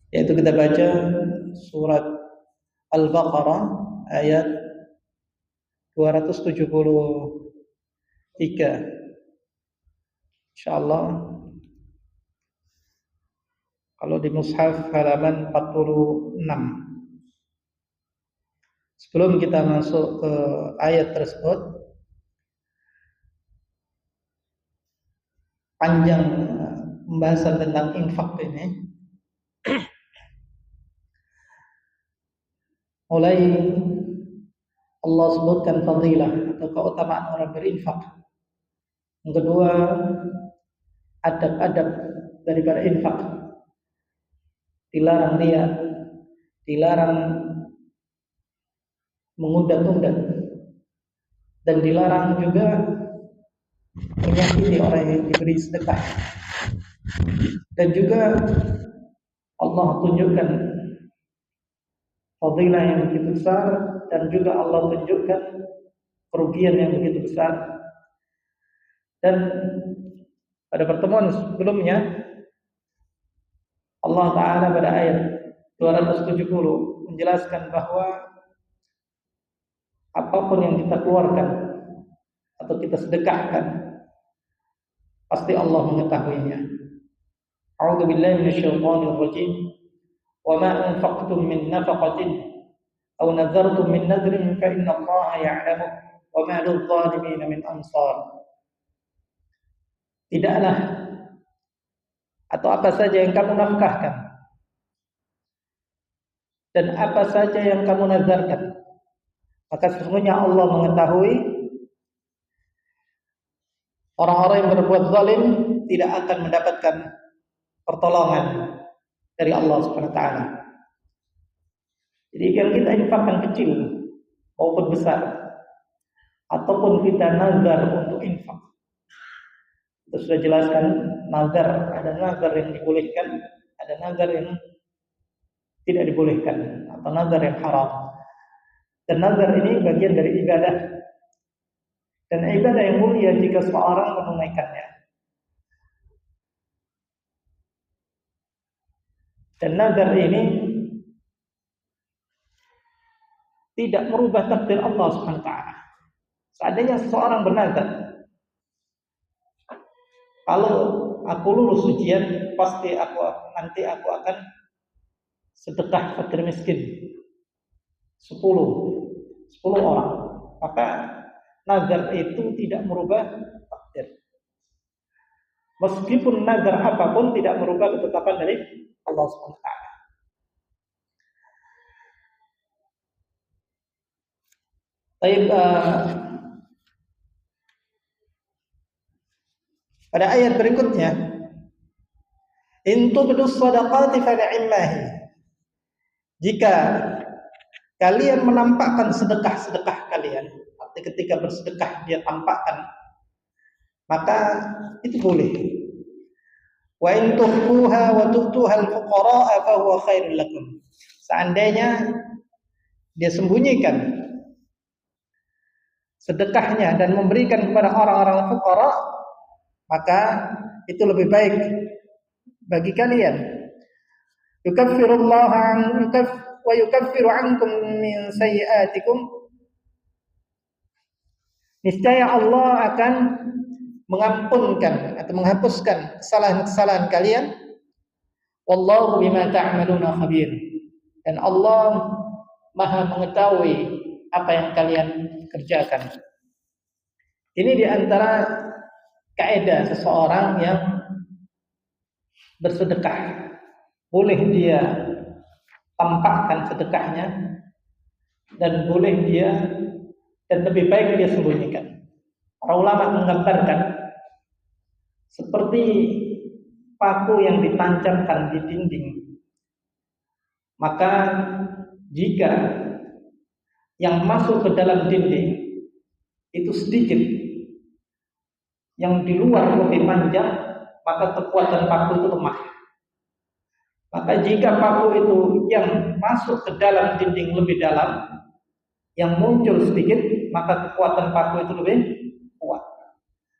yaitu kita baca surat Al-Baqarah ayat 273. Insyaallah kalau di mushaf halaman 46. Sebelum kita masuk ke ayat tersebut, panjang pembahasan tentang infak ini. Mulai Allah sebutkan fadilah atau keutamaan orang berinfak. Yang kedua, adab-adab daripada infak. Dilarang riya, dilarang mengundat-undat, dan dilarang juga menyakiti orang yang diberi sedekah. Dan juga Allah tunjukkan fadilah yang begitu besar, dan juga Allah tunjukkan kerugian yang begitu besar. Dan pada pertemuan sebelumnya Allah Ta'ala pada ayat 270 menjelaskan bahwa apapun yang kita keluarkan atau kita sedekahkan pasti Allah mengetahuinya. A'udzu billahi minasyaitonir rajim. Wa ma anfaqtum min nafaqatin aw nadhartum min nadrin fa inna Allaha ya'lamu wa ma lidh-dhalimin min ansar. Tidaklah atau apa saja yang kamu nafkahkan dan apa saja yang kamu nazarkan, maka sesungguhnya Allah mengetahui. Orang-orang yang berbuat zalim tidak akan mendapatkan pertolongan dari Allah Subhanahu wa taala. Jadi kalau kita infakkan kecil maupun besar, ataupun kita nazar untuk infak, kita sudah jelaskan nazar, ada nazar yang dibolehkan, ada nazar yang tidak dibolehkan, atau nazar yang haram. Dan nazar ini bagian dari ibadah, dan ibadah yang mulia jika seorang menunaikannya. Dan nazar ini tidak merubah takdir Allah Subhanahu wa taala. Seandainya seseorang bernazar, kalau aku lulus ujian, pasti nanti aku akan sedekah fakir miskin 10 orang. Maka nazar itu tidak merubah takdir. Meskipun nazar apapun tidak merubah ketetapan dari Allah Subhanahu wa taala. Baik, pada ayat berikutnya, in tubdus shadaqati fa ni'mahi. Jika kalian menampakkan sedekah-sedekah kalian, arti ketika bersedekah dia tampakkan, maka itu boleh. Wa in tukhfuha wa tu'tuha al-fuqara'a fa huwa khairul lakum. Seandainya dia sembunyikan sedekahnya dan memberikan kepada orang-orang fuqara, maka itu lebih baik bagi kalian. Wa yukaffiru ankum min sayyi'atikum. Niscaya Allah akan mengampunkan atau menghapuskan kesalahan-kesalahan kalian. Wallahu bima ta'maluna khabir. Dan Allah Maha mengetahui apa yang kalian kerjakan. Ini di antara kaidah seseorang yang bersedekah. Boleh dia tampakkan sedekahnya, dan boleh dia, dan lebih baik dia sembunyikan. Para ulama menggambarkan seperti paku yang ditancapkan di dinding. Maka jika yang masuk ke dalam dinding itu sedikit, yang di luar lebih panjang, maka kekuatan paku itu lemah. Maka jika paku itu yang masuk ke dalam dinding lebih dalam, yang muncul sedikit, maka kekuatan paku itu lebih kuat.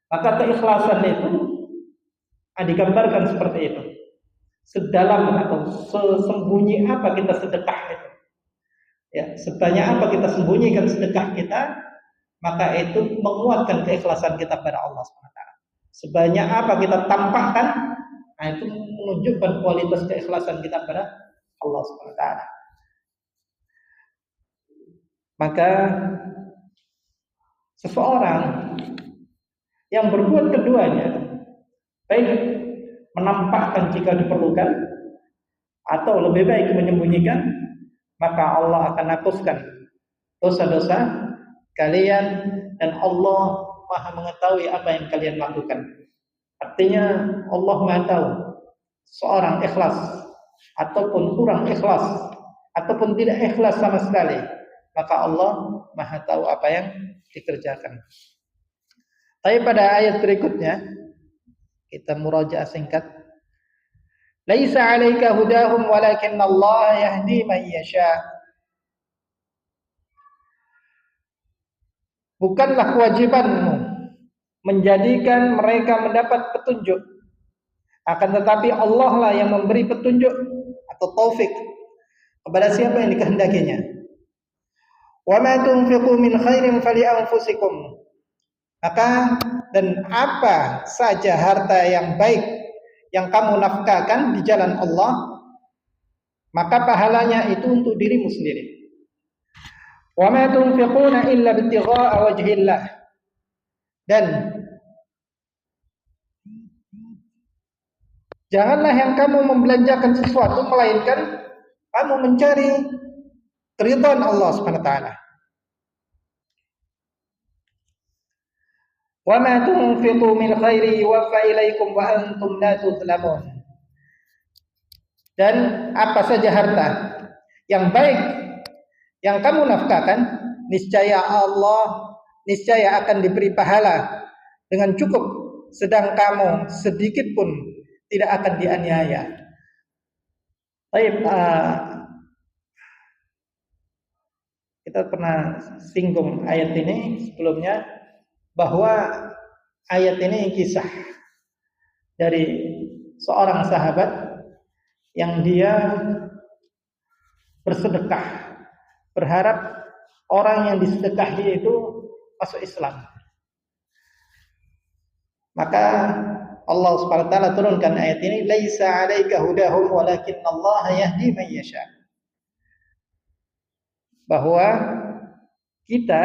Maka keikhlasan itu digambarkan seperti itu. sedalam atau sesembunyi apa kita sedekah itu. Ya, sebanyak apa kita sembunyikan sedekah kita, maka itu menguatkan keikhlasan kita pada Allah SWT. Sebanyak apa kita tampakkan, nah itu menunjukkan kualitas keikhlasan kita pada Allah SWT. Maka seseorang yang berbuat keduanya, baik menampakkan jika diperlukan atau lebih baik menyembunyikan, maka Allah akan hapuskan dosa-dosa kalian dan Allah Maha mengetahui apa yang kalian lakukan. Artinya Allah Maha tahu seorang ikhlas ataupun kurang ikhlas ataupun tidak ikhlas sama sekali, maka Allah Maha tahu apa yang dikerjakan. Tapi pada ayat berikutnya kita murajaah singkat. Laisa 'alaika hudahum walakinna Allah yahdi man yasha. Bukanlah kewajibanmu menjadikan mereka mendapat petunjuk, akan tetapi Allah lah yang memberi petunjuk atau taufik kepada siapa yang dikehendakinya. Wa ma tunfiqu min khairin fali anfusikum. Maka dan apa saja harta yang baik yang kamu nafkahkan di jalan Allah, maka pahalanya itu untuk dirimu sendiri. Wa ma tunfiquna illa ibtigha'a wajhillah. Dan janganlah yang kamu membelanjakan sesuatu melainkan kamu mencari keridhaan Allah Subhanahu wa taala. Wa ma tunfiqu min khairi yuwaffa ilaikum wa antum la tuzlamun. Dan apa saja harta yang baik yang kamu nafkahkan, niscaya akan diberi pahala dengan cukup, sedang kamu sedikit pun tidak akan dianiaya. Baik, kita pernah singgung ayat ini sebelumnya, bahwa ayat ini kisah dari seorang sahabat yang dia bersedekah, berharap orang yang disedekahi itu masuk Islam. Maka Allah Subhanahu wa taala turunkan ayat ini, laisa 'alaika hudahum walakinnallaha yahdi man yasha. Bahwa kita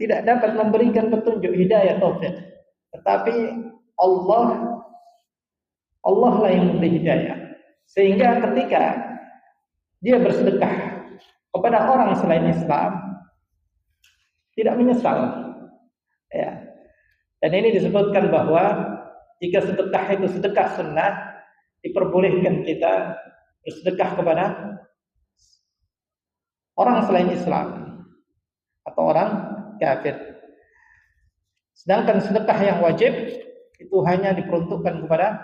tidak dapat memberikan petunjuk hidayah taufik, tetapi Allah lah yang memberi hidayah. Sehingga ketika dia bersedekah kepada orang selain Islam, tidak menyesal. Ya. Dan ini disebutkan bahwa jika sedekah itu sedekah sunnah, diperbolehkan kita bersedekah kepada orang selain Islam atau orang kafir. Sedangkan sedekah yang wajib itu hanya diperuntukkan kepada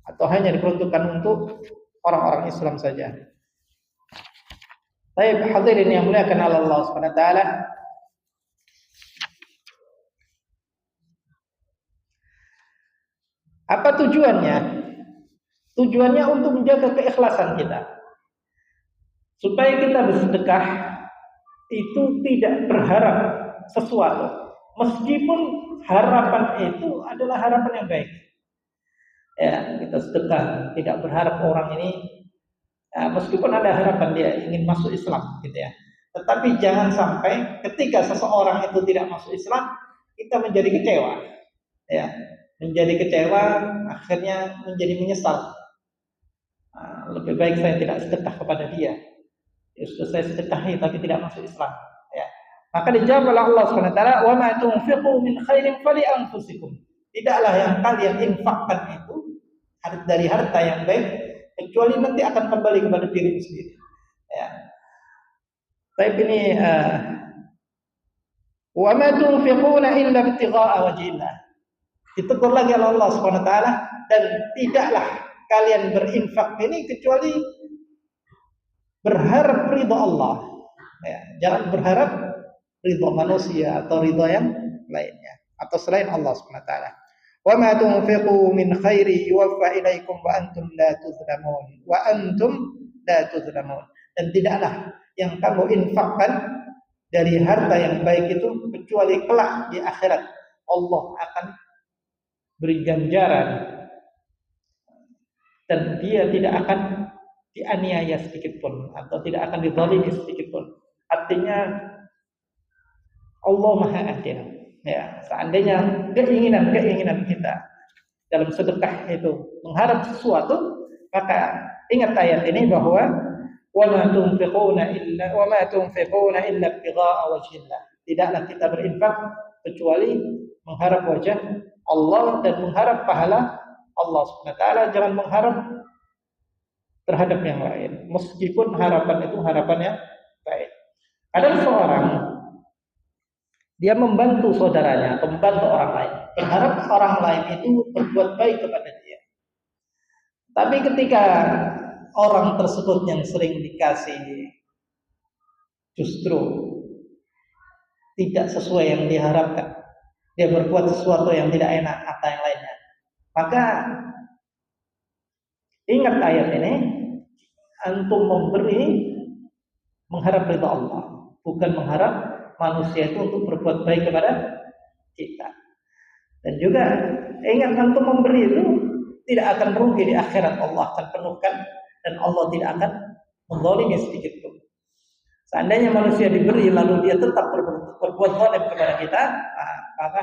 atau hanya diperuntukkan untuk orang-orang Islam saja. Baik, hadirin yang muliakan Allah Subhanahu wa taala. Apa tujuannya? Tujuannya untuk menjaga keikhlasan kita. Supaya kita bersedekah itu tidak berharap sesuatu, meskipun harapan itu adalah harapan yang baik. Ya, kita sedekah tidak berharap orang ini, ya, meskipun ada harapan dia ingin masuk Islam, gitu ya. Tetapi jangan sampai ketika seseorang itu tidak masuk Islam, kita menjadi kecewa, ya, menjadi kecewa, akhirnya menjadi menyesal. Lebih baik saya tidak sedekah kepada dia. Ya, sudah saya sedekahi tapi tidak masuk Islam. Ya. Maka dijawab oleh Allah SWT, wa ma tunfiqu min khairin fali anfusikum. Tidaklah yang kalian infakkan itu dari harta yang baik, kecuali nanti akan kembali kepada diri sendiri. Ya. Tapi ini wa ma tunfiquna illa ibtigha'a wajhillah. Ditegur lagi oleh Allah SWT, dan tidaklah kalian berinfak ini kecuali berharap ridha Allah. Ya, jangan berharap ridha manusia atau ridha yang lainnya atau selain Allah SWT. Wa ma tunfiqu min khairi yuwaffa ilaikum wa antum la tuzlamun. Wa antum la tuzlamun. Dan tidaklah yang kamu infakkan dari harta yang baik itu kecuali kelak di akhirat Allah akan beri ganjaran dan dia tidak akan dianiaya sedikit pun atau tidak akan dizalimi sedikit pun. Artinya Allah Maha Adil. Ya, seandainya keinginan kita dalam sedekah itu mengharap sesuatu, maka ingat ayat ini bahwa wa ma tunfiquna illa ibtigha'a wajhillah. Tidaklah kita berinfak kecuali mengharap wajah Allah dan mengharap pahala Allah Subhanahu wa taala, jangan mengharap terhadap yang lain meskipun harapan itu harapan yang baik. Ada seorang dia membantu saudaranya atau membantu orang lain, berharap orang lain itu berbuat baik kepada dia. Tapi ketika orang tersebut yang sering dikasih justru tidak sesuai yang diharapkan, dia berbuat sesuatu yang tidak enak atau yang lainnya, maka ingat ayat ini, antum memberi mengharap ridha Allah, bukan mengharap manusia itu untuk berbuat baik kepada kita. Dan juga ingat, antum memberi itu tidak akan rugi di akhirat, Allah akan penuhkan dan Allah tidak akan menzalimi sedikit pun. Seandainya manusia diberi lalu dia tetap berbuat zalim kepada kita, maka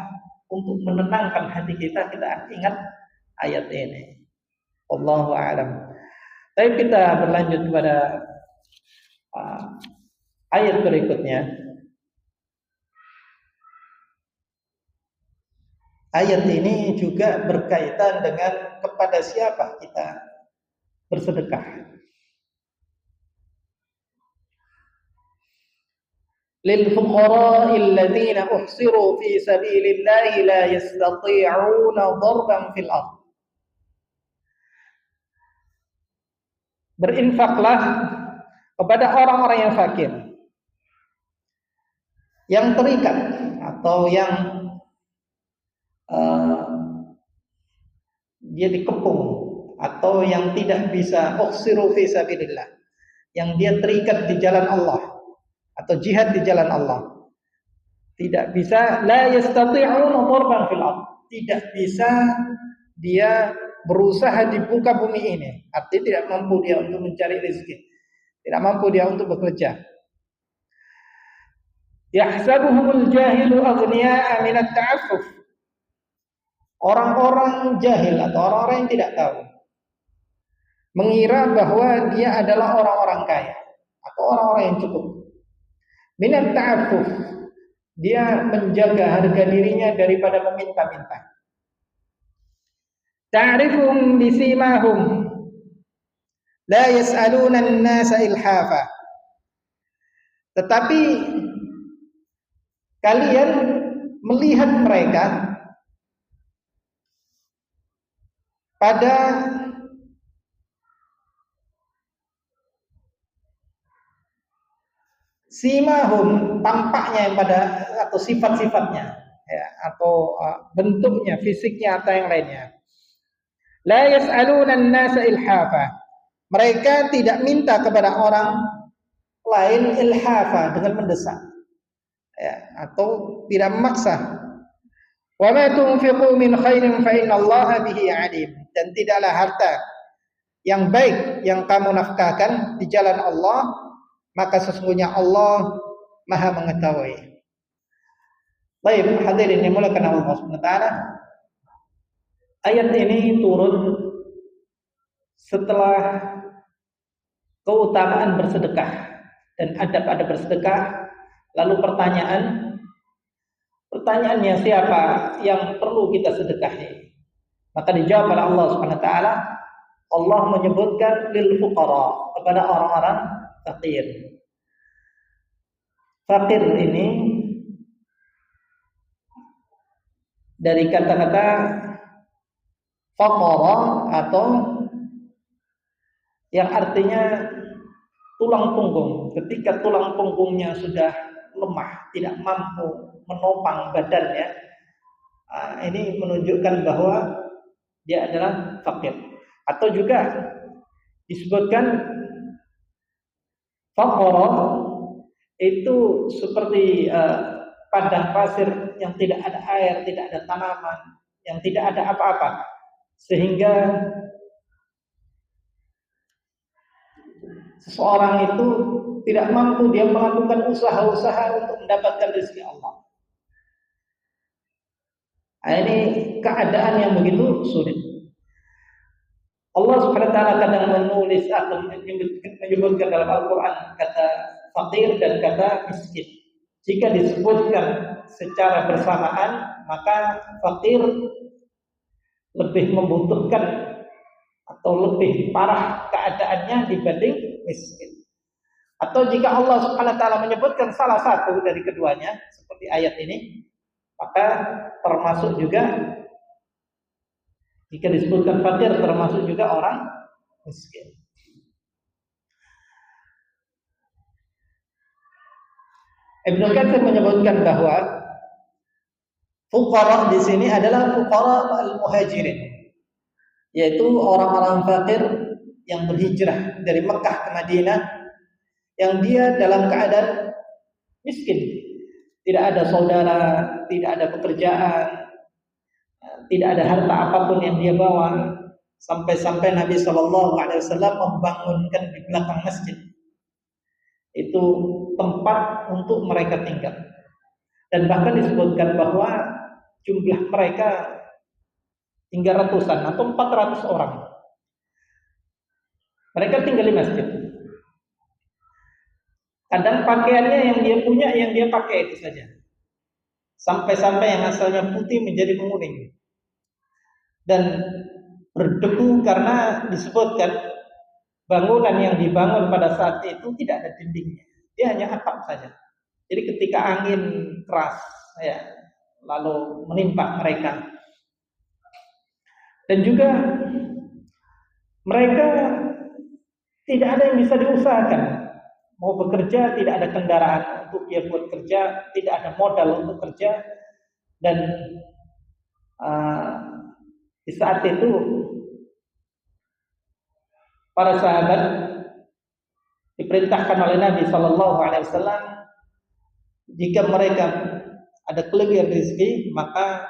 untuk menenangkan hati kita ingat ayat ini. Wallahu a'lam. Tapi kita berlanjut kepada ayat berikutnya. Ayat ini juga berkaitan dengan kepada siapa kita bersedekah. Lil fuqara'il ladzina uhsiru fi sabilillahi la yastati'una darban fil ardh. Berinfaklah kepada orang-orang yang fakir, yang terikat atau yang dia dikepung atau yang tidak bisa ukhsiru fi sabilillah, yang dia terikat di jalan Allah atau jihad di jalan Allah, tidak bisa la yastati'una darban fil ardh, tidak bisa dia berusaha di muka bumi ini, artinya tidak mampu dia untuk mencari rezeki, tidak mampu dia untuk bekerja. Yahsabuhumul jahilu aghniya'a minat ta'affuf. Orang-orang jahil atau orang-orang yang tidak tahu mengira bahwa dia adalah orang-orang kaya atau orang-orang yang cukup. Minat ta'affuf, dia menjaga harga dirinya daripada meminta-minta. Ta'rifuhum bisimahum la yas'aluna an-nasa ilhafa. Tetapi kalian melihat mereka pada simahum, tampaknya pada atau sifat-sifatnya, ya, atau bentuknya, fisiknya atau yang lainnya. La yas'aluna an-nasa ilhafa. Mereka tidak minta kepada orang lain ilhafa dengan mendesak, ya, atau tidak memaksa. Wa ma tunfiqu min khairin fa innallaha bihi 'alim. Dan tidaklah harta yang baik yang kamu nafkahkan di jalan Allah, maka sesungguhnya Allah Maha mengetahui. Baik, hadirin yang dimuliakan Allah Subhanahu wa taala. Ayat ini turun setelah keutamaan bersedekah dan adab-adab bersedekah. Lalu pertanyaannya, siapa yang perlu kita sedekahi? Maka dijawab oleh Allah Subhanahu wa taala. Allah menyebutkan lil fuqara, kepada orang-orang fakir. Fakir ini dari kata-kata faqara atau yang artinya tulang punggung. Ketika tulang punggungnya sudah lemah, tidak mampu menopang badannya, Ini menunjukkan bahwa dia adalah fakir. Atau juga disebutkan faqara itu seperti padang pasir yang tidak ada air, tidak ada tanaman, yang tidak ada apa-apa, sehingga seseorang itu tidak mampu dia melakukan usaha-usaha untuk mendapatkan rezeki Allah. Ini keadaan yang begitu sulit. Allah Subhanahu wa taala kadang menulis atau menyebutkan dalam Al-Qur'an kata fakir dan kata miskin. Jika disebutkan secara bersamaan, maka fakir lebih membutuhkan atau lebih parah keadaannya dibanding miskin. Atau jika Allah Subhanahu wa taala menyebutkan salah satu dari keduanya seperti ayat ini, maka termasuk juga jika disebutkan fakir termasuk juga orang miskin. Ibnu Katsir menyebutkan bahwa fuqara di sini adalah fuqara al-muhajirin, yaitu orang-orang fakir yang berhijrah dari Mekah ke Madinah, yang dia dalam keadaan miskin, tidak ada saudara, tidak ada pekerjaan, tidak ada harta apapun yang dia bawa, sampai-sampai Nabi Shallallahu Alaihi Wasallam membangunkan di belakang masjid itu tempat untuk mereka tinggal, dan bahkan disebutkan bahwa jumlah mereka hingga ratusan atau 400 orang. Mereka tinggal di masjid. Kadang pakaiannya yang dia punya, yang dia pakai itu saja. Sampai-sampai yang asalnya putih menjadi menguning. Dan berdebu karena disebutkan bangunan yang dibangun pada saat itu tidak ada dindingnya. Dia hanya atap saja. Jadi ketika angin keras ya, lalu menimpa mereka. Dan juga mereka tidak ada yang bisa diusahakan. Mau bekerja tidak ada kendaraan untuk dia buat kerja, tidak ada modal untuk kerja, dan di saat itu para sahabat diperintahkan oleh Nabi Shallallahu Alaihi Wasallam jika mereka ada kelebihan rezeki maka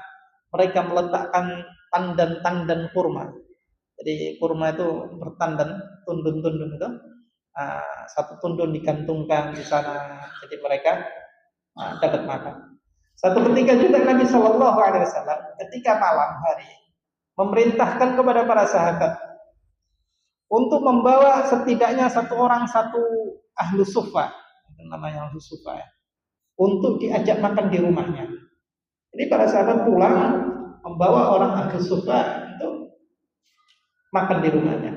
mereka meletakkan tandan-tandan kurma. Jadi kurma itu bertandan, tundun-tundun itu. Satu tundun digantungkan di sana, jadi mereka dapat makan. Satu ketika juga Nabi Shallallahu Alaihi Wasallam ketika malam hari memerintahkan kepada para sahabat untuk membawa setidaknya satu orang satu ahlu sufa, namanya ahlu sufa ya, untuk diajak makan di rumahnya. Jadi para sahabat pulang membawa orang ahlu sufa untuk makan di rumahnya.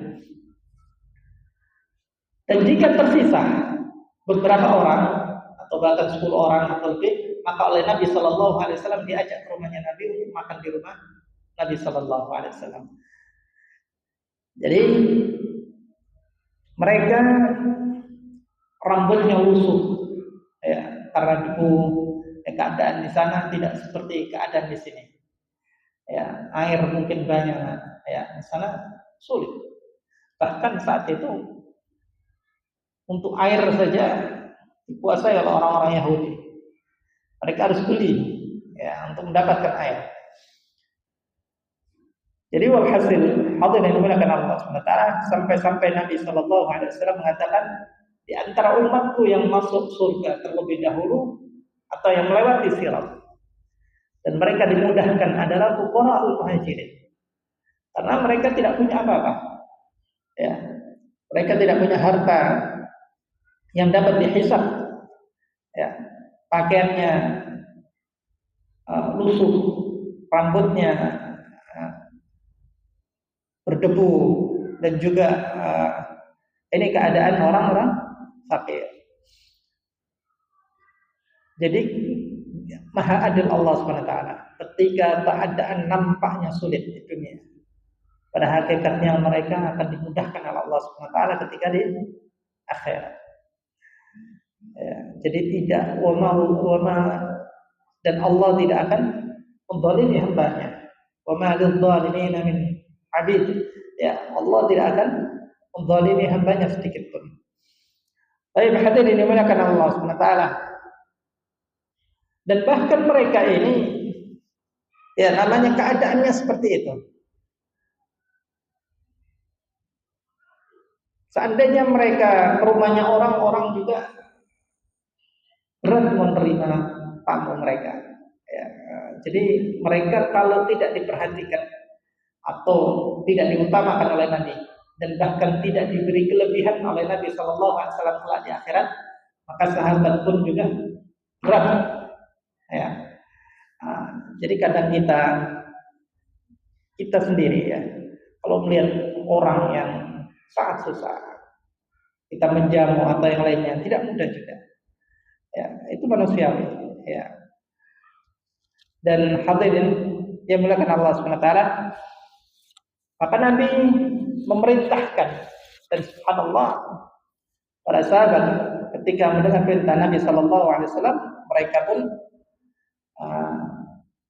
Dan jika tersisa beberapa orang atau bahkan 10 orang atau lebih, maka oleh Nabi Shallallahu Alaihi Wasallam diajak ke rumahnya Nabi untuk makan di rumah Nabi Shallallahu Alaihi Wasallam. Jadi mereka rambutnya lusuh, ya, karena debu. Keadaan di sana tidak seperti keadaan di sini. Ya, air mungkin banyak, ya, di sana sulit. Bahkan saat itu untuk air saja dikuasai oleh orang-orang Yahudi. Mereka harus beli ya untuk mendapatkan air. Jadi walhasil hadirin yang dimuliakan Allah SWT, sampai-sampai Nabi Shallallahu Alaihi Wasallam mengatakan di antara umatku yang masuk surga terlebih dahulu atau yang melewati sirat dan mereka dimudahkan adalah fuqara'ul muhajirin, karena mereka tidak punya apa-apa. Ya, mereka tidak punya harta yang dapat dihisab. Ya, pakaiannya lusuh, rambutnya berdebu, dan juga ini keadaan orang-orang fakir. Jadi maha adil Allah SWT ketika keadaan nampaknya sulit di dunia, pada hakikatnya mereka akan dimudahkan oleh Allah SWT ketika di akhirat. Ya, jadi tidak wama dan Allah tidak akan menzalimi hambanya. Wa ma lidh-dhalimin min 'abid. Ya, Allah tidak akan menzalimi hambanya sedikit pun. Baik, hadirin dimuliakan Allah Subhanahu wa taala. Dan bahkan mereka ini, ya namanya keadaannya seperti itu. Seandainya mereka ke rumahnya orang juga berat menerima tamu mereka. Ya, jadi mereka kalau tidak diperhatikan atau tidak diutamakan oleh Nabi dan bahkan tidak diberi kelebihan oleh Nabi Shallallahu Alaihi Wasallam kelak di akhirat, maka sahabat pun juga berat. Ya. Jadi kadang kita sendiri ya, kalau melihat orang yang sangat susah, kita menjamu atau yang lainnya, tidak mudah juga. Ya, itu manusiawi. Ya. Dan hadirin yang dimuliakan Allah Subhanahu wa taala, maka Nabi memerintahkan, dan subhanallah para sahabat ketika mendengar perintah Nabi Sallallahu Alaihi Wasallam, mereka pun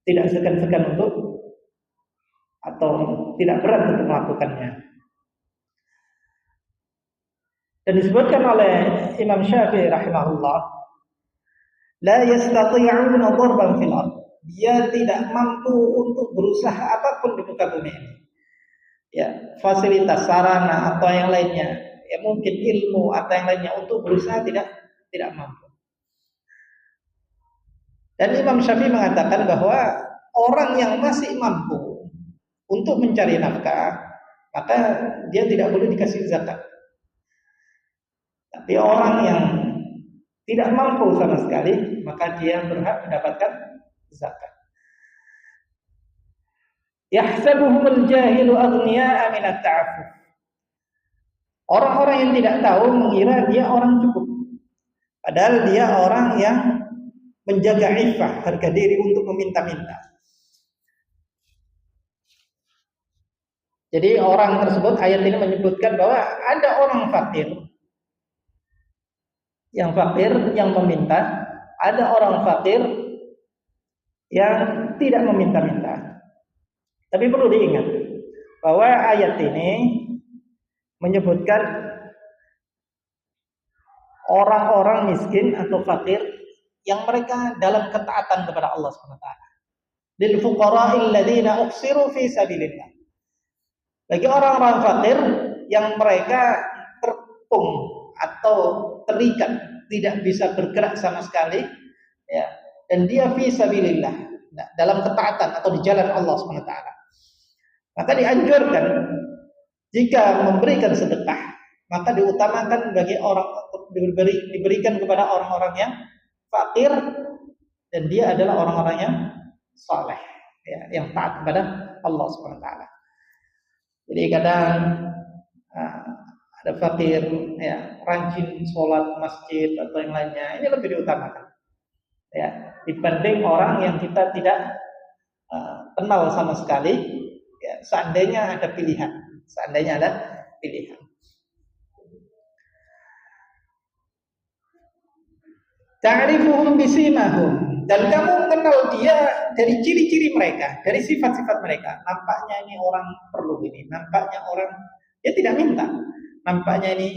tidak segan-segan untuk atau tidak berat untuk melakukannya. Dan disebutkan oleh Imam Syafi'i rahimahullah, la yastati'una darban fil ardh. Dia tidak mampu untuk berusaha apapun di muka bumi ini. Ya, fasilitas sarana atau yang lainnya, ya mungkin ilmu atau yang lainnya untuk berusaha tidak mampu. Dan Imam Syafi'i mengatakan bahwa orang yang masih mampu untuk mencari nafkah, maka dia tidak boleh dikasih zakat. Tapi orang yang tidak mampu sama sekali, maka dia berhak mendapatkan zakat. Yahsabuhumul jahilu aghniya'a min at-ta'affuf. Orang-orang yang tidak tahu mengira dia orang cukup, padahal dia orang yang menjaga iffah, harga diri untuk meminta-minta. Jadi orang tersebut, ayat ini menyebutkan bahwa ada orang fakir yang meminta, ada orang fakir yang tidak meminta-minta. Tapi perlu diingat bahwa ayat ini menyebutkan orang-orang miskin atau fakir yang mereka dalam ketaatan kepada Allah SWT. Lil fuqara'il ladzina ukhsiru fi sabilillah. Bagi orang-orang fakir yang mereka terkepung atau terikat, tidak bisa bergerak sama sekali, ya, dan dia fi sabilillah, dalam ketaatan atau di jalan Allah SWT. Maka dianjurkan jika memberikan sedekah, maka diutamakan bagi orang diberikan kepada orang-orang yang fakir dan dia adalah orang-orang yang saleh, ya, yang taat kepada Allah SWT. Jadi kadang ada fakir, ya, rajin sholat masjid atau yang lainnya, ini lebih diutamakan, ya, dibanding orang yang kita tidak kenal sama sekali. Ya, seandainya ada pilihan. Ta'rifuhum bisimahum, dan kamu kenal dia dari ciri-ciri mereka, dari sifat-sifat mereka. Nampaknya ini orang perlu ini, nampaknya orang dia tidak minta, nampaknya ini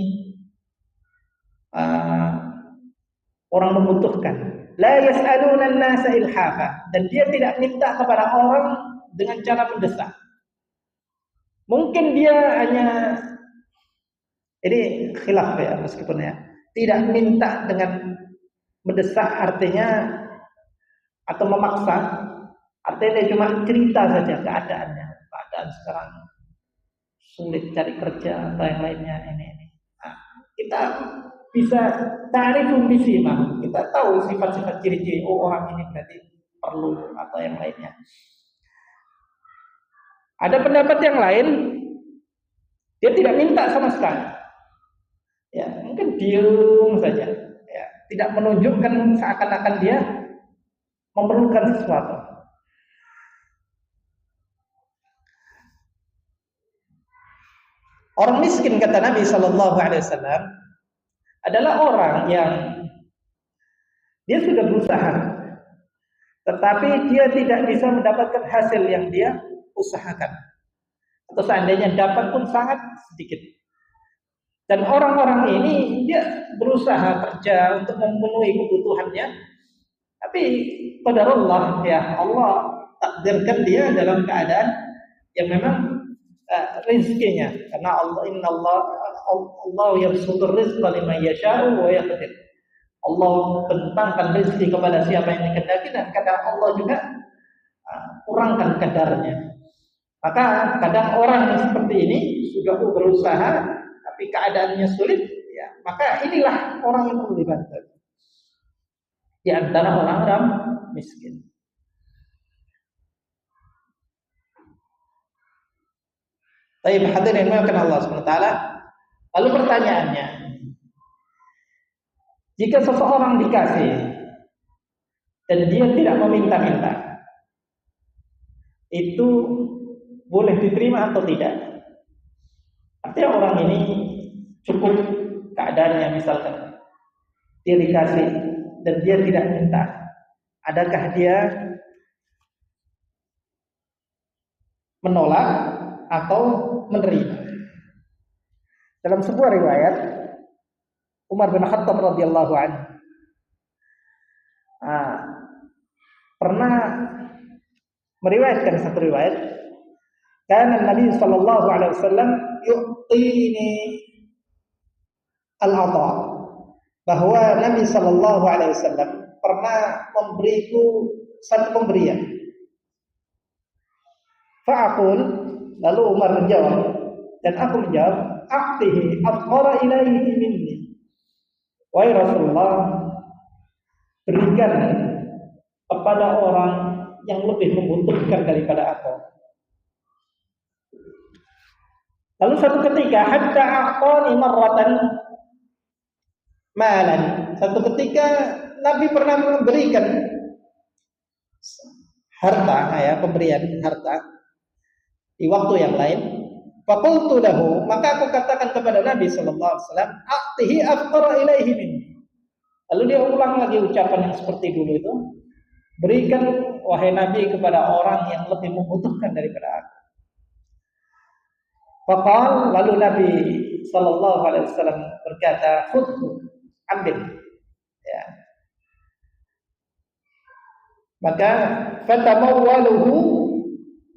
orang membutuhkan. La yas'aluna an-nasa ilhafa, dan dia tidak minta kepada orang dengan cara mendesak. Mungkin dia hanya, ini khilaf ya, meskipun ya, tidak minta dengan mendesak artinya atau memaksa, artinya dia cuma cerita saja keadaan sekarang sulit cari kerja atau yang lainnya ini. Nah, kita bisa ta'rifum bisimah, kita tahu sifat-sifat ciri-ciri, oh orang ini berarti perlu atau yang lainnya. Ada pendapat yang lain, dia tidak minta sama sekali, ya mungkin diem saja, ya, tidak menunjukkan seakan-akan dia memerlukan sesuatu. Orang miskin, kata Nabi Shallallahu Alaihi Wasallam, adalah orang yang dia sudah berusaha, tetapi dia tidak bisa mendapatkan hasil yang dia usahakan, atau seandainya dapat pun sangat sedikit. Dan orang-orang ini dia berusaha kerja untuk memenuhi kebutuhannya, tapi qadarullah, ya Allah takdirkan dia dalam keadaan yang memang rezekinya, karena Allah yabsutur rizqa liman yasha'u wa yaqdir. Allah bentangkan rezeki kepada siapa yang dikehendaki, dan kadang Allah juga kurangkan kadarnya. Maka kadang orang yang seperti ini sudah berusaha tapi keadaannya sulit, ya, maka inilah orang yang perlu dibantu di antara orang-orang miskin. Baik, hadirin yang Allah SWT. Lalu pertanyaannya, jika seseorang dikasih dan dia tidak meminta-minta, itu boleh diterima atau tidak? Artinya orang ini cukup keadaannya, misalkan dia dikasih dan dia tidak minta, adakah dia menolak atau menerima? Dalam sebuah riwayat, Umar bin Khattab radhiyallahu anhu pernah meriwayatkan satu riwayat, karena Nabi sallallahu alaihi wasallam yu'tini al-'atha, bahwa Nabi sallallahu alaihi wasallam pernah memberiku satu pemberian. Fa'aqul, lalu Umar menjawab dan aku menjawab, a'tihi afqara ilaihi minni. Wahai Rasulullah, berikan kepada orang yang lebih membutuhkan daripada aku. Lalu satu ketika, hatta a'tani marratan malan, satu ketika Nabi pernah memberikan harta, ya, pemberian harta di waktu yang lain. Faqultu lahu, maka aku katakan kepada Nabi sallallahu alaihi wasallam, a'tihi afqara ilaihi minni. Lalu dia ulang lagi ucapan yang seperti dulu itu, berikan wahai Nabi kepada orang yang lebih membutuhkan daripada aku. Faqal, lalu Nabi sallallahu alaihi wasallam berkata, khudhu, ambil, ya. Maka fatamawwaluhu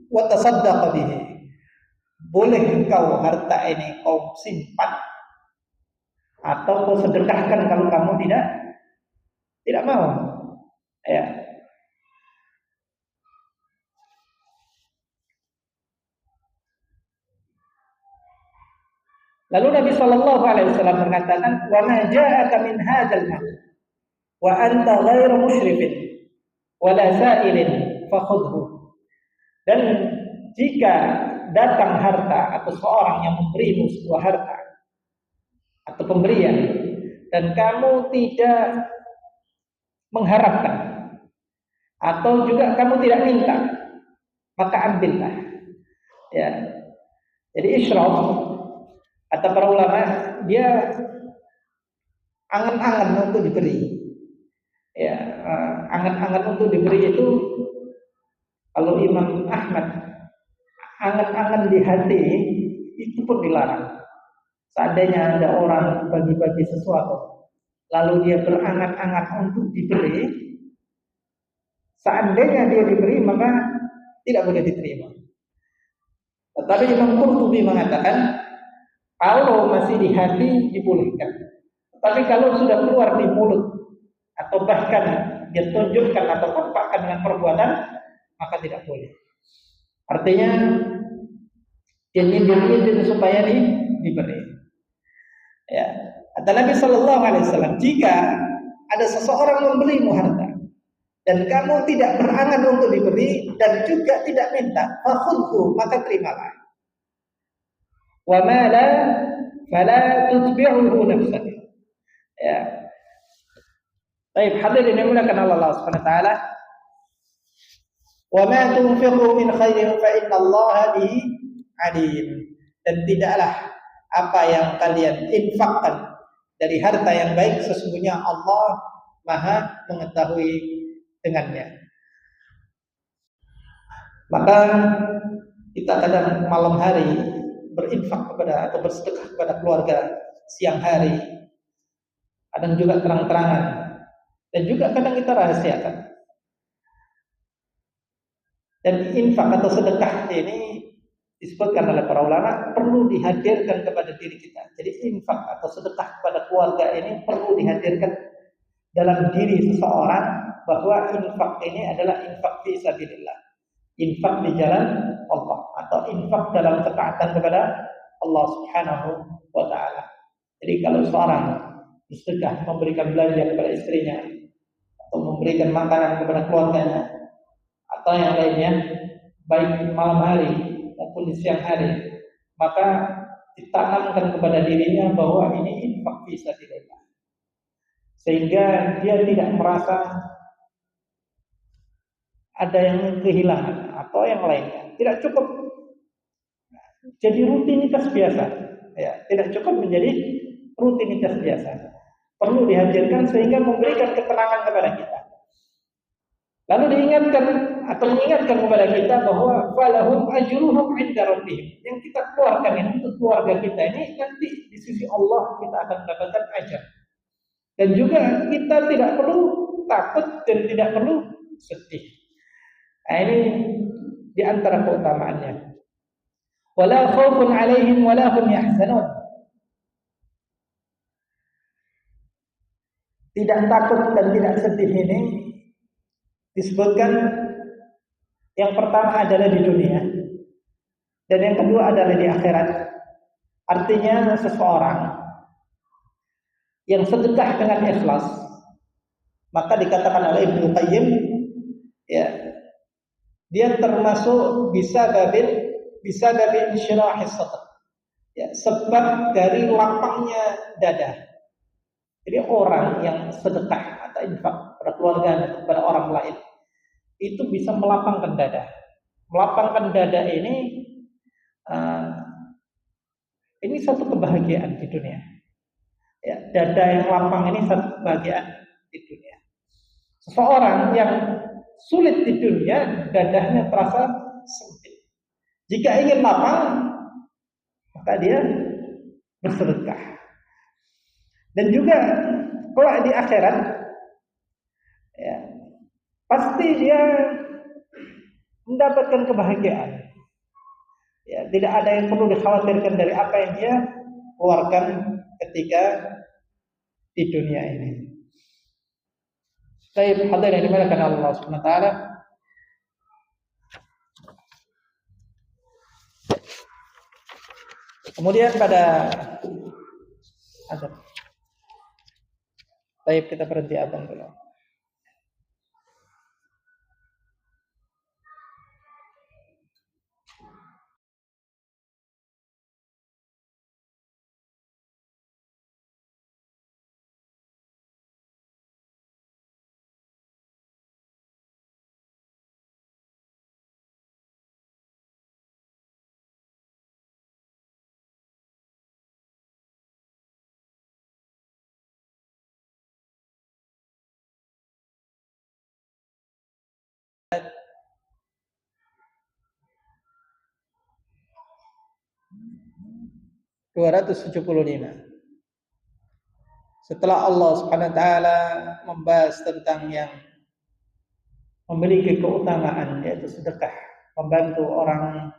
wa tasaddaqa bihi, boleh engkau harta ini kau simpan atau kau sedekahkan kalau kamu tidak mau, ya. Lalu Nabi sallallahu alaihi wasallam mengatakan, wa ma ja'aka min hadzal mal wa anta ghairu musyrifin wa la sa'ilin fakhudhu. Dan jika datang harta atau seorang yang memberimu sebuah harta atau pemberian dan kamu tidak mengharapkan atau juga kamu tidak minta, maka ambillah, ya. Jadi isyraf, kata para ulama, dia angan-angan untuk diberi, ya. Angan-angan untuk diberi itu, kalau Imam Ahmad, angan-angan di hati itu pun dilarang. Seandainya ada orang bagi-bagi sesuatu, lalu dia berangan-angan untuk diberi, seandainya dia diberi maka tidak boleh diterima. Tetapi Imam Qurtubi mengatakan, kalau masih di hati dibolehkan. Tapi kalau sudah keluar di mulut atau bahkan dia tunjukkan atau tampakkan dengan perbuatan, maka tidak boleh. Artinya dia nyindir supaya diberi. Ya, kata Nabi sallallahu alaihi wasallam, jika ada seseorang memberimu harta dan kamu tidak berangan untuk diberi dan juga tidak minta, fakhudhu, maka terimalah. Wa ma la fala tutbi'uhu nafsak. Ya. Baik, hadirin yang dimuliakan Allah Subhanahu wa taala. Wa ma tunfiqu min khairin fa innallaha bihi alim. Dan tidaklah apa yang kalian infakkan dari harta yang baik, sesungguhnya Allah Maha mengetahui dengannya. Maka kita kadang malam hari berinfak kepada atau bersedekah kepada keluarga, siang hari, kadang juga terang-terangan, dan juga kadang kita rahasiakan. Dan infak atau sedekah ini disebutkan oleh para ulama perlu dihadirkan kepada diri kita. Jadi infak atau sedekah kepada keluarga ini perlu dihadirkan dalam diri seseorang, bahwa infak ini adalah infak fi sabilillah, infak di jalan Allah, atau infak dalam ketaatan kepada Allah Subhanahu wa taala. Jadi kalau seorang bersedekah, memberikan belanja kepada istrinya, atau memberikan makanan kepada keluarganya, atau yang lainnya, baik malam hari maupun di siang hari, maka ditanamkan kepada dirinya bahwa ini infak fi sabilillah, sehingga dia tidak merasa ada yang kehilangan atau yang lainnya. Tidak cukup jadi rutinitas biasa, ya, tidak cukup menjadi rutinitas biasa. Perlu dihadirkan sehingga memberikan ketenangan kepada kita. Lalu diingatkan atau mengingatkan kepada kita bahwa falahum ajruhum 'inda rabbihim. Yang kita keluarkan ini untuk keluarga kita ini nanti di sisi Allah kita akan mendapatkan ajar. Dan juga kita tidak perlu takut dan tidak perlu sedih. Nah, ini di antara keutamaannya. Wala khaufun 'alaihim wala hum yahzanun. Tidak takut dan tidak sedih ini disebutkan yang pertama adalah di dunia, dan yang kedua adalah di akhirat. Artinya seseorang yang sedekah dengan ikhlas, maka dikatakan oleh Ibnu Qayyim, ya, dia termasuk bisa babi insyirahis sadr, ya, sebab dari lapangnya dada. Jadi orang yang sedekah atau infak pada keluarga atau kepada orang lain itu bisa melapangkan dada. Melapangkan dada ini satu kebahagiaan di dunia. Ya, dada yang lapang ini satu kebahagiaan di dunia. Seseorang yang sulit di dunia, dadanya terasa sempit. Jika ingin lapang, maka dia bersedekah. Dan juga kalau di akhirat, ya, pasti dia mendapatkan kebahagiaan. Ya, tidak ada yang perlu dikhawatirkan dari apa yang dia keluarkan ketika di dunia ini. Baik, hadirin yang dimuliakan Allah Subhanahu wa taala. Kemudian pada azan. Baik, kita berhenti azan dulu. (275). Setelah Allah Subhanahu wa taala membahas tentang yang memiliki keutamaan, yaitu sedekah, membantu orang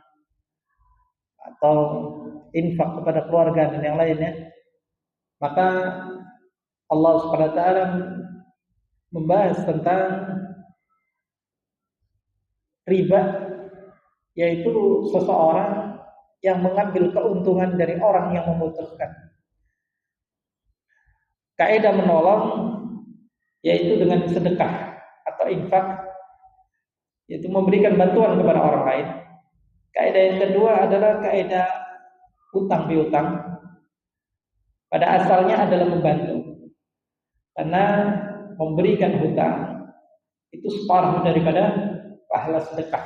atau infak kepada keluarga dan yang lainnya, maka Allah Subhanahu wa taala membahas tentang riba, yaitu seseorang yang mengambil keuntungan dari orang yang membutuhkan. Kaidah menolong yaitu dengan sedekah atau infak, yaitu memberikan bantuan kepada orang lain. Kaidah yang kedua adalah kaidah hutang piutang. Pada asalnya adalah membantu, karena memberikan hutang itu separuh daripada pahala sedekah,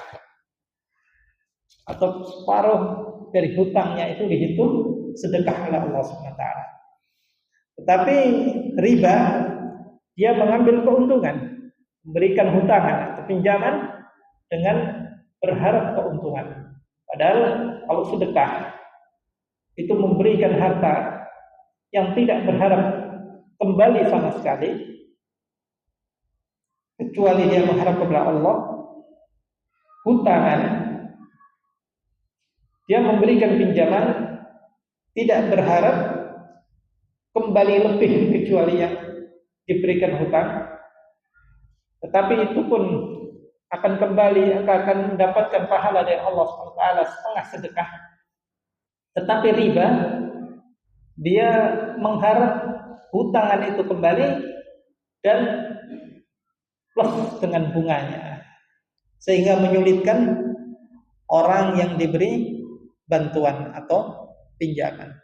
atau separuh dari hutangnya itu dihitung sedekah oleh Allah Subhanahu wa taala. Tetapi riba, dia mengambil keuntungan, memberikan hutangan atau pinjaman dengan berharap keuntungan. Padahal kalau sedekah itu memberikan harta yang tidak berharap kembali sama sekali, kecuali dia mengharap kepada Allah. Hutangan, dia memberikan pinjaman tidak berharap kembali lebih kecuali yang diberikan hutang, tetapi itu pun akan kembali, akan mendapatkan pahala dari Allah SWT setengah sedekah. Tetapi riba, dia mengharap hutangan itu kembali dan plus dengan bunganya, sehingga menyulitkan orang yang diberi bantuan atau pinjaman.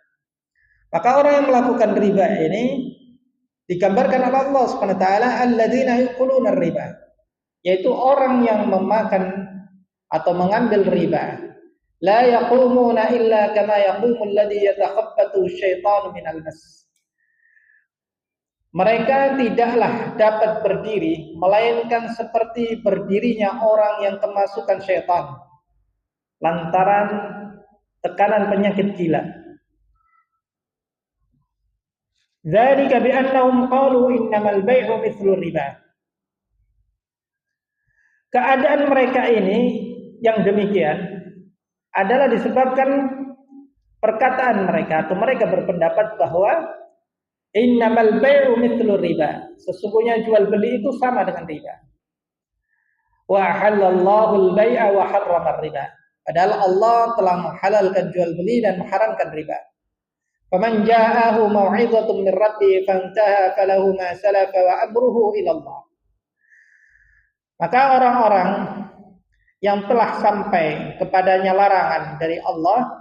Maka orang yang melakukan riba ini digambarkan oleh Allah Subhanahu wa taala alladzina yaquluna riba, yaitu orang yang memakan atau mengambil riba. La yaqumuna illa kama yaqumul ladzi yatakhabbatu syaitanu minal mas. Mereka tidaklah dapat berdiri melainkan seperti berdirinya orang yang kemasukan syaitan lantaran tekanan penyakit gila. Dzalika bi annahum qalu innamal bai'u mithlu riba. Keadaan mereka ini yang demikian adalah disebabkan perkataan mereka, atau mereka berpendapat bahwa innamal bai'u mithlu riba, sesungguhnya jual beli itu sama dengan riba. Wa halallahu al-bai'a wa harrama riba. Padahal Allah telah menghalalkan jual beli dan mengharamkan riba. Faman ja'ahu mau'izatun min rabbih fantaha falahu ma salafa wa amruhu ila Allah. Maka orang-orang yang telah sampai kepadanya larangan dari Allah,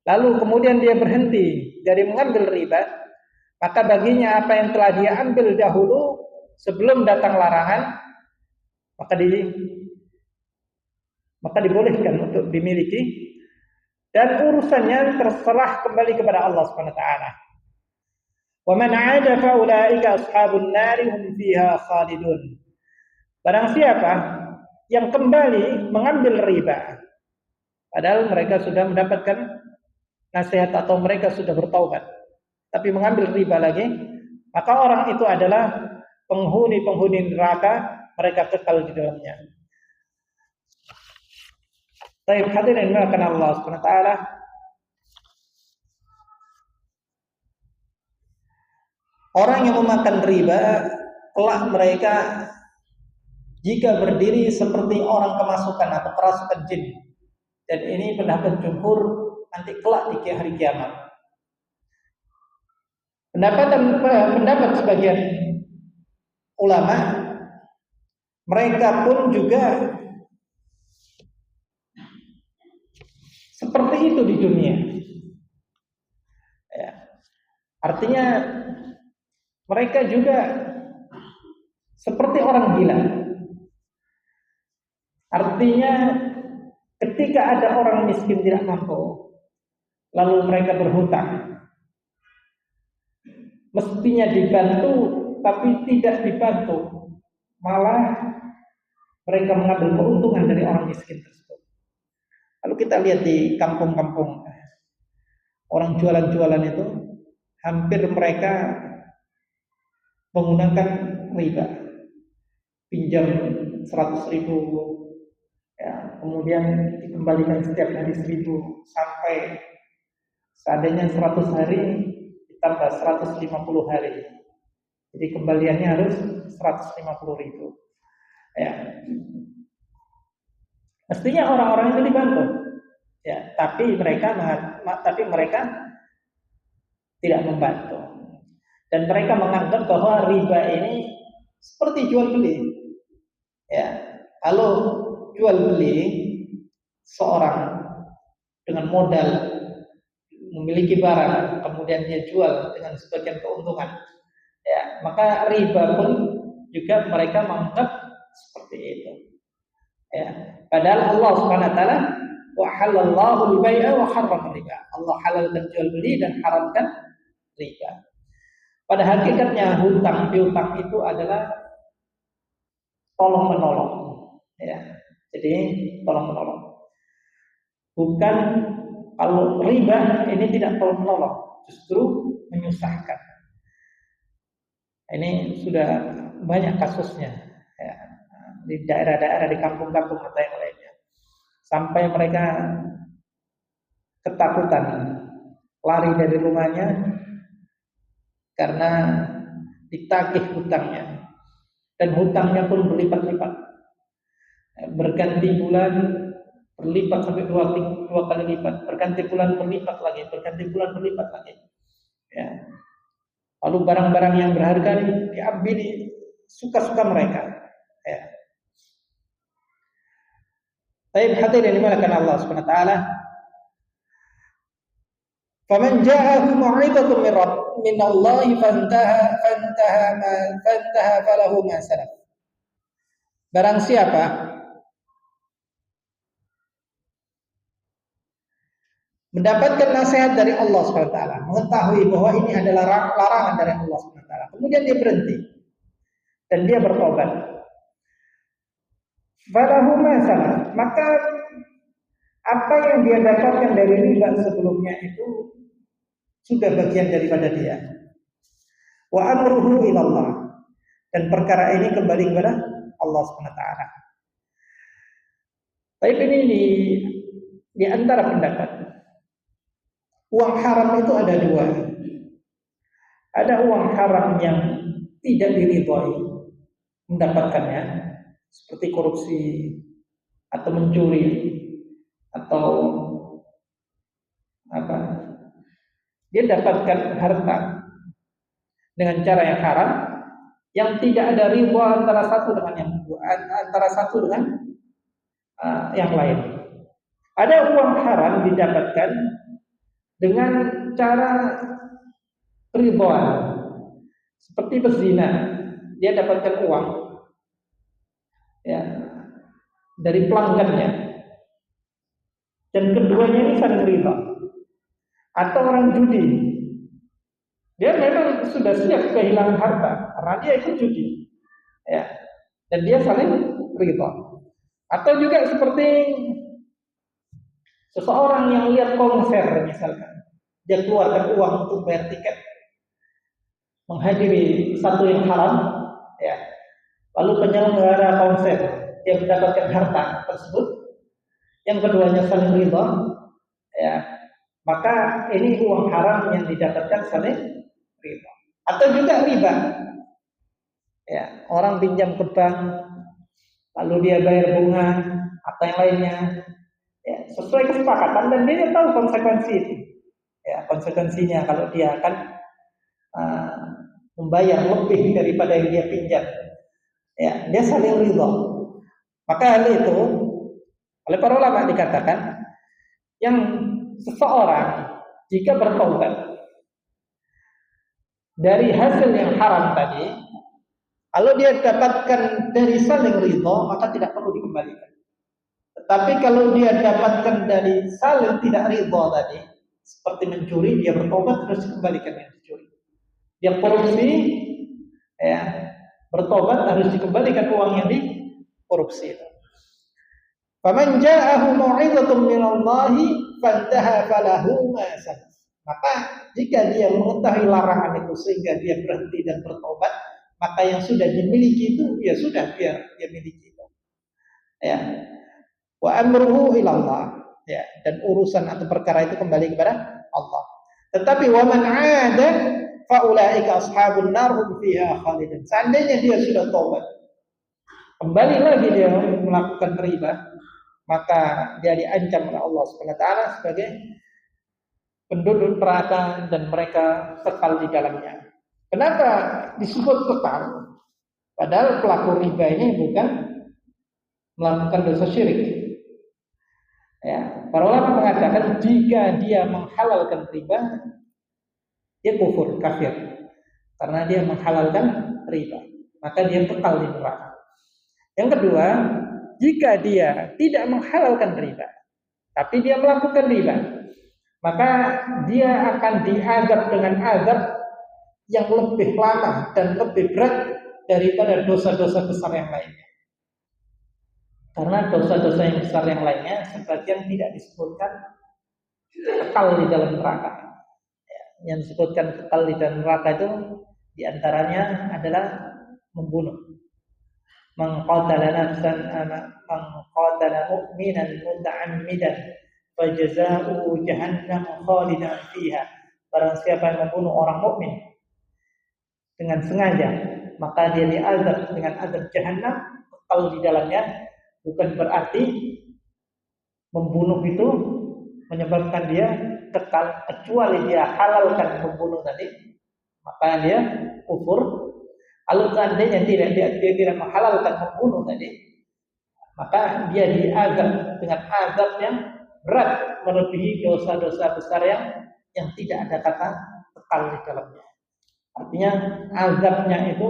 lalu kemudian dia berhenti dari mengambil riba, maka baginya apa yang telah dia ambil dahulu sebelum datang larangan, maka dibolehkan untuk dimiliki, dan urusannya terserah kembali kepada Allah Subhanahu wa taala. Wa man 'ada fa ulaika ashabun nar hum fiha khalidun. Barang siapa yang kembali mengambil riba, padahal mereka sudah mendapatkan nasihat atau mereka sudah bertaubat, tapi mengambil riba lagi, maka orang itu adalah penghuni neraka, mereka kekal di dalamnya. Baik, hadirin melakukan Allah Subhanahu wa taala. Orang yang memakan riba, kelak mereka jika berdiri seperti orang kemasukan atau kerasukan jin. Dan ini pendapat jumhur nanti kelak di hari kiamat. Pendapat sebagian ulama, mereka pun juga seperti itu di dunia. Ya. Artinya mereka juga seperti orang gila. Artinya ketika ada orang miskin tidak mampu, lalu mereka berhutang, mestinya dibantu tapi tidak dibantu, malah mereka mengambil keuntungan dari orang miskin tersebut. Lalu kita lihat di kampung-kampung, orang jualan-jualan itu hampir mereka menggunakan riba, pinjam 100.000, ya, kemudian dikembalikan setiap hari 1.000 sampai seadanya 100 hari ditambah 150 hari. Jadi kembaliannya harus 150.000. Ya. Mestinya orang-orang itu dibantu. Ya, tapi mereka tidak membantu. Dan mereka menganggap bahwa riba ini seperti jual beli. Ya, kalau jual beli seorang dengan modal memiliki barang, kemudian dia jual dengan sebagian keuntungan, ya, maka riba pun juga mereka menganggap seperti itu. Ya, padahal Allah Subhanahu wa taala wa halallahu al-bai'a wa harrama riba. Allah halalkan jual beli dan haramkan riba. Pada hakikatnya hutang piutang itu adalah tolong menolong. Ya. Jadi tolong-menolong. Bukan kalau riba ini tidak tolong-menolong, justru menyusahkan. Ini sudah banyak kasusnya ya, di daerah-daerah, di kampung-kampung atau yang lainnya. Sampai mereka ketakutan lari dari rumahnya karena ditagih hutangnya, dan hutangnya pun berlipat-lipat, berganti bulan berlipat sampai dua kali lipat, berganti bulan berlipat lagi, berganti bulan berlipat lagi. Ya. Lalu barang-barang yang berharga diambil suka-suka mereka. Ya. Baik, hadirin yang dimuliakan Allah Subhanahu wa taala. Faman ja'ahu mau'izatun min Allah fantaha falahu ma salaf. Barang siapa mendapatkan nasihat dari Allah Subhanahu wa taala, mengetahui bahwa ini adalah larangan dari Allah Subhanahu wa taala, kemudian dia berhenti dan dia bertobat, falahu ma salaf, maka apa yang dia dapatkan dari riba sebelumnya itu sudah bagian daripada dia. Wa amruhu ilallah, dan perkara ini kembali kepada Allah Subhanahu wa taala. Tapi ini di antara pendapat, uang haram itu ada dua. Ada uang haram yang tidak diridhoi mendapatkannya, seperti korupsi atau mencuri atau apa, dia dapatkan harta dengan cara yang haram, yang tidak ada ridha antara satu dengan yang antara satu dengan yang lain. Ada uang haram didapatkan dengan cara ridhaan, seperti berzina, dia dapatkan uang ya dari pelanggannya, dan keduanya ini saling ridha. Atau orang judi, dia memang sudah siap kehilangan harta karena dia ikut judi ya, dan dia saling ridha. Atau juga seperti seseorang yang lihat konser misalkan, dia keluarkan uang untuk bayar tiket menghadiri satu yang haram ya, lalu penyelenggara konser dia mendapatkan harta tersebut, yang keduanya saling ridha ya, maka ini uang haram yang didapatkan saling ridha. Atau juga riba ya, orang pinjam ke bank lalu dia bayar bunga atau yang lainnya ya, sesuai kesepakatan, dan dia tahu konsekuensi itu ya, konsekuensinya kalau dia akan membayar lebih daripada yang dia pinjam ya, dia saling ridha. Maka hal itu oleh para ulama dikatakan, yang seseorang jika bertaubat dari hasil yang haram tadi, kalau dia dapatkan dari saling ridha, maka tidak perlu dikembalikan. Tetapi kalau dia dapatkan dari saling tidak ridha tadi, seperti mencuri, dia bertobat terus dikembalikan yang dicuri. Dia korupsi ya, bertobat harus dikembalikan uang yang dikorupsi itu. Faman ja'ahu mau'izatun minallahi fantaha falahu ma salaf. Maka jika dia mengetahui larangan itu sehingga dia berhenti dan bertobat, maka yang sudah dimiliki itu ya sudah dia miliki itu. Ya. Wa amruhu ilallah. Ya, dan urusan atau perkara itu kembali kepada Allah. Tetapi wa man 'ada fa ulaika ashabun nar hum fiha khalidun. Seandainya dia sudah tobat, kembali lagi dia melakukan riba, maka dia diancam oleh Allah Subhanahu wa taala sebagai penduduk neraka dan mereka kekal di dalamnya. Kenapa disebut kekal? Padahal pelaku riba ini bukan melakukan dosa syirik. Ya, para ulama mengatakan jika dia menghalalkan riba, dia kufur, kafir. Karena dia menghalalkan riba, maka dia kekal di neraka. Yang kedua, jika dia tidak menghalalkan riba, tapi dia melakukan riba, maka dia akan diazab dengan azab yang lebih lama dan lebih berat daripada dosa-dosa besar yang lainnya. Karena dosa-dosa yang besar yang lainnya sebagian tidak disebutkan kekal di dalam neraka. Yang disebutkan kekal di dalam neraka itu diantaranya adalah membunuh. Man qatala nafsan man qatala mu'minan muta'ammidan fajaza'uhu jahannam khalidan fiha. Barang siapa yang membunuh orang mukmin dengan sengaja, maka dia diazab dengan azab jahannam kekal di dalamnya. Bukan berarti membunuh itu menyebabkan dia kekal, kecuali dia halalkan membunuh tadi, maka dia kufur. Kalau seandainya dia tidak menghalalkan membunuh tadi, maka dia diazab dengan azab yang berat melebihi dosa-dosa besar yang tidak ada kata kekal di dalamnya. Artinya azabnya itu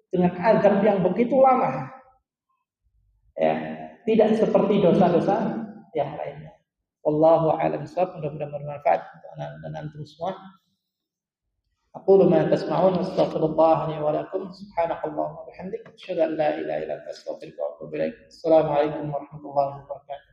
dengan azab yang begitu lama, ya, tidak seperti dosa-dosa yang lainnya. Wallahu a'lam bishawab. Mudah-mudahan bermanfaat untuk anak dan antum semua. أقول ما تسمعون واستغفر الله لي ولكم سبحانك اللهم وبحمدك أشهد أن لا إله إلا أنت أستغفرك وأتوب إليك. السلام عليكم ورحمة الله وبركاته.